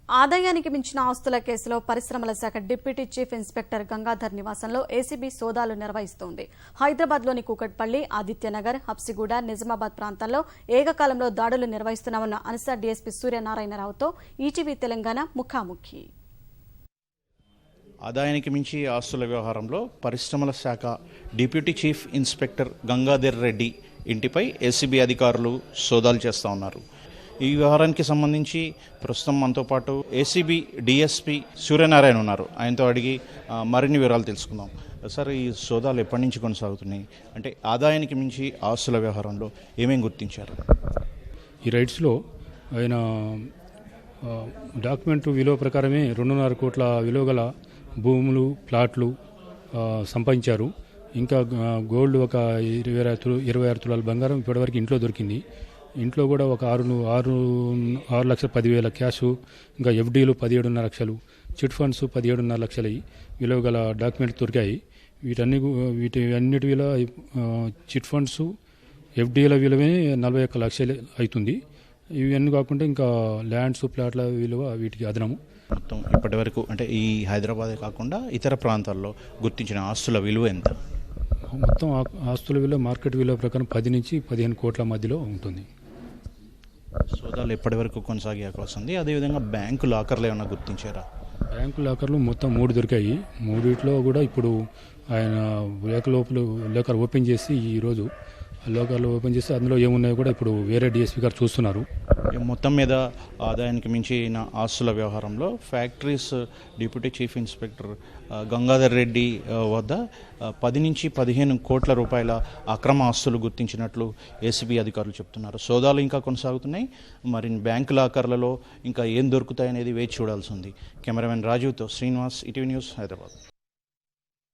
ఆదాయానికి మించిన ఆస్తుల కేసులో పరిశ్రమల శాఖ డిప్యూటీ చీఫ్ ఇన్స్పెక్టర్ గంగాధర్ నివాసంలో ఏసీబీ సోదాలు నిర్వహిస్తోంది. హైదరాబాద్లోని కూకట్పల్లి, ఆదిత్యనగర్, హబ్సిగూడ, నిజామాబాద్ ప్రాంతాల్లో ఏకకాలంలో దాడులు నిర్వహిస్తున్నామన్న అనసా డీఎస్పీ సూర్యనారాయణరావుతో ఈటీవీ తెలంగాణ ముఖాముఖి. ఆదాయానికి మించి ఆస్తుల వ్యవహారంలో పరిశ్రమల శాఖ deputy chief inspector Gangadhar Reddy ఇంటిపై ఏసీబీ అధికారులు సోదాలు చేస్తూ ఉన్నారు. ఈ వ్యవహారానికి సంబంధించి ప్రస్తుతం మనతో పాటు ఏసీబీ డిఎస్పీ సూర్యనారాయణ ఉన్నారు. ఆయనతో అడిగి మరిన్ని వివరాలు తెలుసుకుందాం. సార్, ఈ సోదాలు ఎప్పటి నుంచి కొనసాగుతున్నాయి? అంటే ఆదాయానికి మించి ఆస్తుల వ్యవహారంలో ఏమేమి గుర్తించారు? ఈ రైట్స్లో ఆయన డాక్యుమెంట్ విలువ ప్రకారమే 2.5 కోట్ల విలువ గల భూములు, ప్లాట్లు సంపాదించారు. ఇంకా గోల్డ్ ఒక 26 తులాల బంగారం ఇప్పటివరకు ఇంట్లో దొరికింది. ఇంట్లో కూడా ఒక 6,10,000 క్యాష్, ఇంకా ఎఫ్డీలు 17.5 లక్షలు, చిట్ ఫండ్స్ 17.5 లక్షలు విలువ గల డాక్యుమెంట్స్ దొరికాయి. వీటన్నిటి విలువ చిట్ ఫండ్స్, ఎఫ్డీల విలువే 41 లక్షలు అవుతుంది. ఇవన్నీ కాకుండా ఇంకా ల్యాండ్స్, ప్లాట్ల విలువ వీటికి అదనము. మొత్తం ఇప్పటి వరకు అంటే ఈ హైదరాబాదే కాకుండా ఇతర ప్రాంతాల్లో గుర్తించిన ఆస్తుల విలువ ఎంత? మొత్తం ఆస్తుల విలువ మార్కెట్ విలువ ప్రకారం 10 నుంచి 15 కోట్ల మధ్యలో ఉంటుంది. సోదాలు ఎప్పటి వరకు కొనసాగే అవకాశం ఉంది? అదేవిధంగా బ్యాంకు లాకర్లు ఏమైనా గుర్తించారా? బ్యాంకు లాకర్లు మొత్తం 3 దొరికాయి. 3 కూడా ఇప్పుడు ఆయన లాకర్ ఓపెన్ చేసి ఈరోజు లాకర్లు ఓపెన్ చేసి అందులో ఏమున్నాయో కూడా ఇప్పుడు వేరే డిఎస్పీ గారు చూస్తున్నారు. మొత్తం మీద ఆదాయానికి మించిన ఆస్తుల వ్యవహారంలో factories deputy chief inspector Gangadhar Reddy వద్ద 10 నుంచి 15 కోట్ల రూపాయల అక్రమ ఆస్తులు గుర్తించినట్లు ఏసీబీ అధికారులు చెప్తున్నారు. సోదాలు ఇంకా కొనసాగుతున్నాయి. మరి బ్యాంకు లాకర్లలో ఇంకా ఏం దొరుకుతాయనేది వేచి చూడాల్సి ఉంది. కెమెరామెన్ రాజీవ్తో శ్రీనివాస్, ఈటీవీ న్యూస్, హైదరాబాద్.